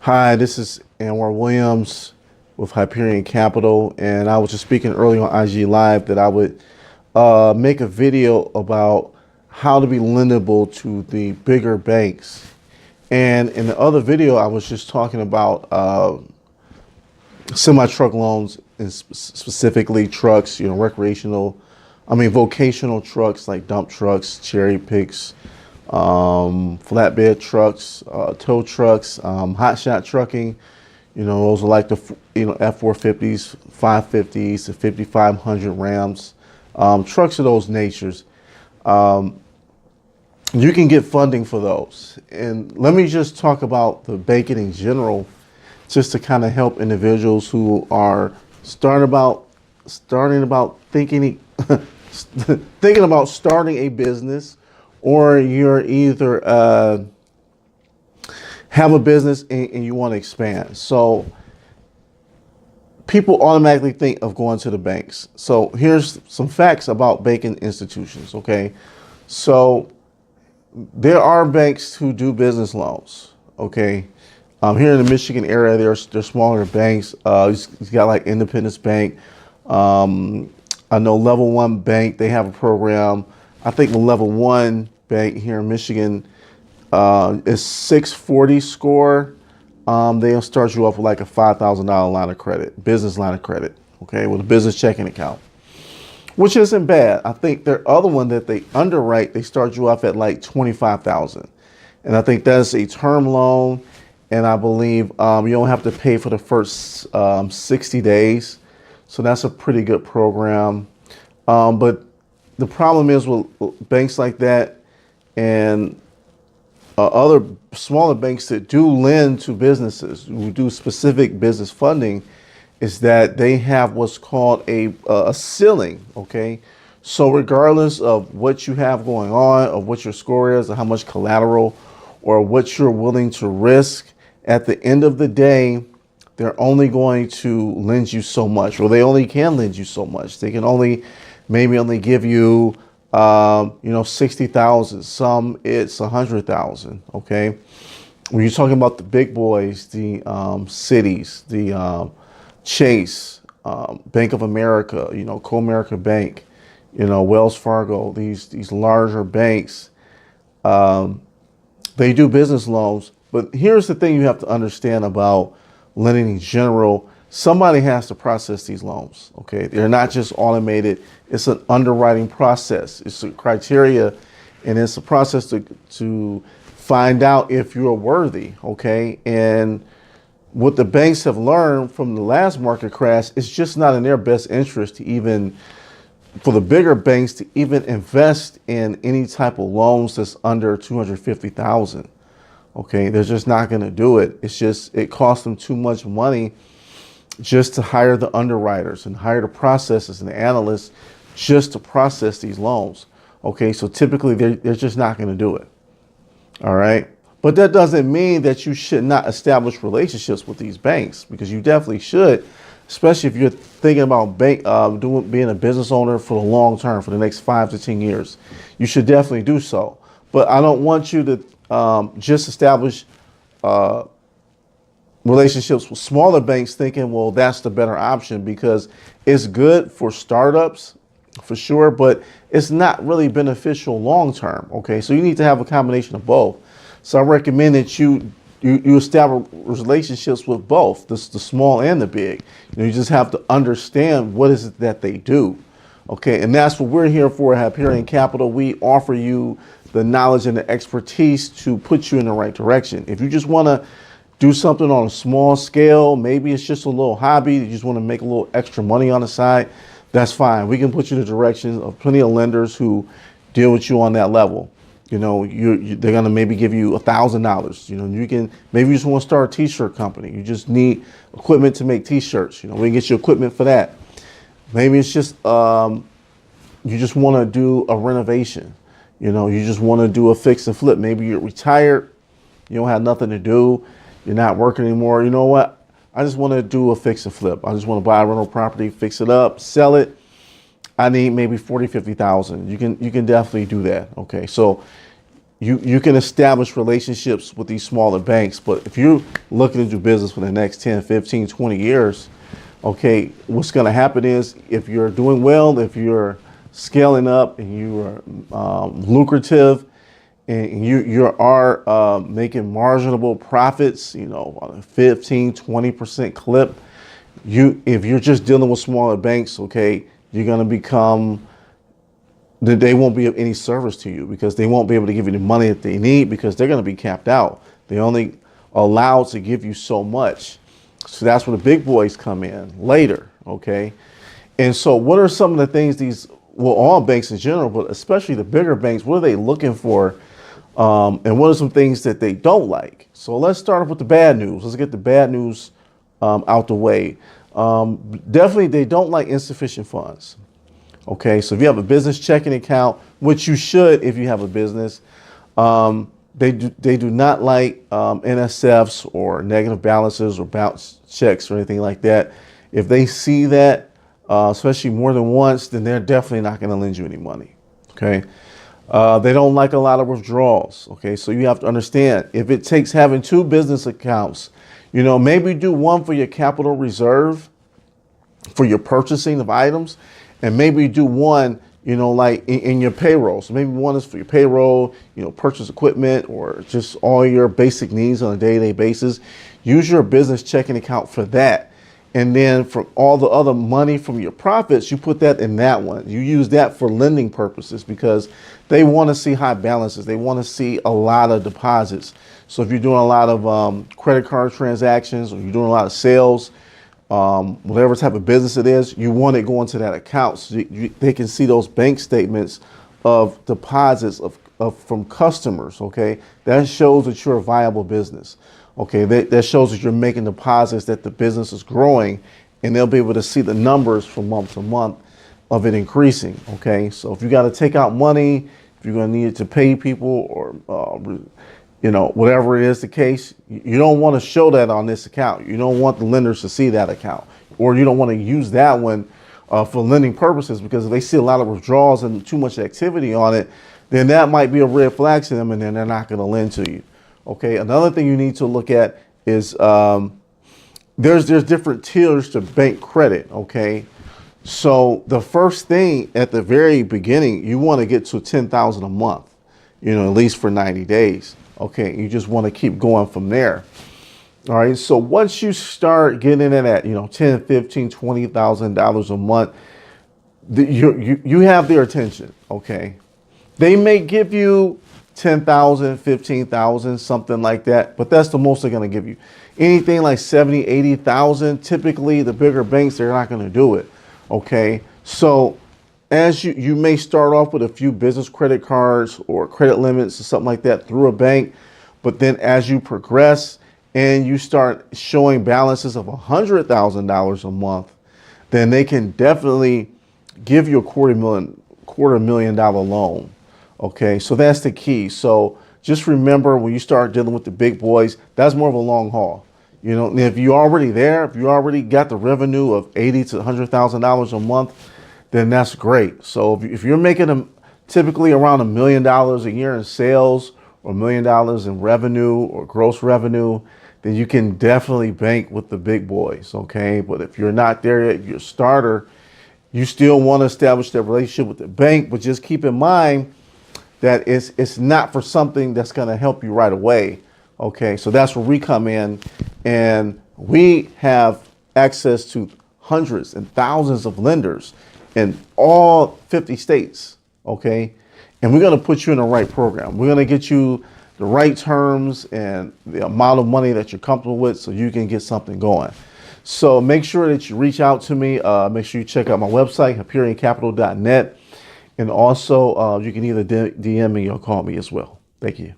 Hi, this is Anwar Williams with Hyperion Capital, and I was just speaking earlier on IG Live that I would make a video about how to be lendable to the bigger banks. And in the other video, I was just talking about semi-truck loans, and specifically trucks, recreational, vocational trucks like dump trucks, cherry picks, flatbed trucks, tow trucks, hot shot trucking. Those are like the F450s, 550s, the 5500 Rams, trucks of those natures. You can get funding for those. And let me just talk about the banking in general, just to kind of help individuals who are starting about thinking thinking about starting a business, or you're either have a business and you want to expand. So people automatically think of going to the banks. So here's some facts about banking institutions. Okay, so there are banks who do business loans. Okay, here in the Michigan area, there's smaller banks. You got like Independence Bank. I know Level One Bank, they have a program. I think the Level One Bank here in Michigan is 640 score. They'll start you off with like a $5,000 line of credit, business line of credit, okay, with a business checking account, which isn't bad. I think their other one that they underwrite, they start you off at like 25,000, and I think that's a term loan. And I believe you don't have to pay for the first 60 days. So that's a pretty good program. But the problem is with banks like that and other smaller banks that do lend to businesses, who do specific business funding, is that they have what's called a ceiling, okay? So regardless of what you have going on, of what your score is, or how much collateral, or what you're willing to risk, at the end of the day, they're only going to lend you so much, or they only can lend you so much. They can maybe only give you, 60,000. Some it's 100,000. Okay. When you're talking about the big boys, the cities, the Chase, Bank of America, Comerica Bank, Wells Fargo, these larger banks, they do business loans. But here's the thing you have to understand about lending in general. Somebody has to process these loans, okay? They're not just automated. It's an underwriting process. It's a criteria, and it's a process to find out if you're worthy, okay? And what the banks have learned from the last market crash, it's just not in their best interest for the bigger banks to even invest in any type of loans that's under 250,000. Okay, they're just not going to do it. It costs them too much money just to hire the underwriters and hire the processors and the analysts just to process these loans. Okay, so typically they're just not going to do it. All right, but that doesn't mean that you should not establish relationships with these banks, because you definitely should, especially if you're thinking about being a business owner for the long term, for the next 5 to 10 years. You should definitely do so. But I don't want you to just establish relationships with smaller banks thinking, well, that's the better option, because it's good for startups for sure, but it's not really beneficial long term. Okay, so you need to have a combination of both. So I recommend that you establish relationships with both the small and the big. You just have to understand what is it that they do. Okay, and that's what we're here for at Hyperion Capital. We offer you the knowledge and the expertise to put you in the right direction. If you just want to do something on a small scale, maybe it's just a little hobby, you just want to make a little extra money on the side, that's fine. We can put you in the direction of plenty of lenders who deal with you on that level. They're going to maybe give you $1,000. Maybe you just want to start a t-shirt company. You just need equipment to make t-shirts. We can get you equipment for that. Maybe it's just you just want to do a renovation. You just want to do a fix and flip. Maybe you're retired, you don't have nothing to do, you're not working anymore. You know what? I just want to do a fix and flip. I just want to buy a rental property, fix it up, sell it. I need maybe 40, 50,000. You can definitely do that. Okay, so you can establish relationships with these smaller banks. But if you're looking to do business for the next 10, 15, 20 years, okay, what's going to happen is if you're doing well, if you're scaling up and you are lucrative and you are making marginable profits, on a 15, 20% clip, if you're just dealing with smaller banks, okay, you're going to become, they won't be of any service to you because they won't be able to give you the money that they need because they're going to be capped out. They're only allowed to give you so much. So that's where the big boys come in later, okay? And so what are some of the things all banks in general, but especially the bigger banks, what are they looking for? And what are some things that they don't like? So let's start off with the bad news. Let's get the bad news out the way. Definitely, they don't like insufficient funds. Okay, so if you have a business checking account, which you should if you have a business, they do not like NSFs or negative balances or bounce checks or anything like that. If they see that, especially more than once, then they're definitely not going to lend you any money. Okay, they don't like a lot of withdrawals. Okay, so you have to understand if it takes having 2 business accounts, maybe do one for your capital reserve for your purchasing of items. And maybe do one, like in your payroll. So maybe one is for your payroll, purchase equipment or just all your basic needs on a day-to-day basis. Use your business checking account for that. And then for all the other money from your profits, you put that in that one. You use that for lending purposes because they want to see high balances. They want to see a lot of deposits. So if you're doing a lot of credit card transactions or you're doing a lot of sales, whatever type of business it is, you want it going to that account so they can see those bank statements of deposits from customers. Okay, that shows that you're a viable business. Okay, that shows that you're making deposits, that the business is growing, and they'll be able to see the numbers from month to month of it increasing. Okay, so if you got to take out money, if you're going to need it to pay people or whatever it is the case, you don't want to show that on this account. You don't want the lenders to see that account, or you don't want to use that one for lending purposes, because if they see a lot of withdrawals and too much activity on it, then that might be a red flag to them, and then they're not going to lend to you. Okay. Another thing you need to look at is there's different tiers to bank credit. Okay. So the first thing at the very beginning, you want to get to $10,000 a month, at least for 90 days. Okay, you just want to keep going from there. All right, so once you start getting in at $10, $15, $20,000 a month, you have their attention. Okay, they may give you 10,000, 15,000, something like that, but that's the most they're going to give you. Anything like 70, 80,000, typically the bigger banks, they're not going to do it. Okay, so as you may start off with a few business credit cards or credit limits or something like that through a bank, but then as you progress and you start showing balances of $100,000 a month, then they can definitely give you a $250,000 loan. Okay, so that's the key. So just remember, when you start dealing with the big boys, that's more of a long haul. If you're already there, if you already got the revenue of $80,000 to $100,000 a month, then that's great. So if you're making typically around $1 million a year in sales or $1 million in revenue or gross revenue, then you can definitely bank with the big boys. Okay, but if you're not there yet, you're a starter, you still want to establish that relationship with the bank, but just keep in mind that it's not for something that's going to help you right away. Okay, so that's where we come in, and we have access to hundreds and thousands of lenders in all 50 states, okay? And we're gonna put you in the right program. We're gonna get you the right terms and the amount of money that you're comfortable with so you can get something going. So make sure that you reach out to me. Make sure you check out my website, HyperionCapital.net. And also you can either DM me or call me as well. Thank you.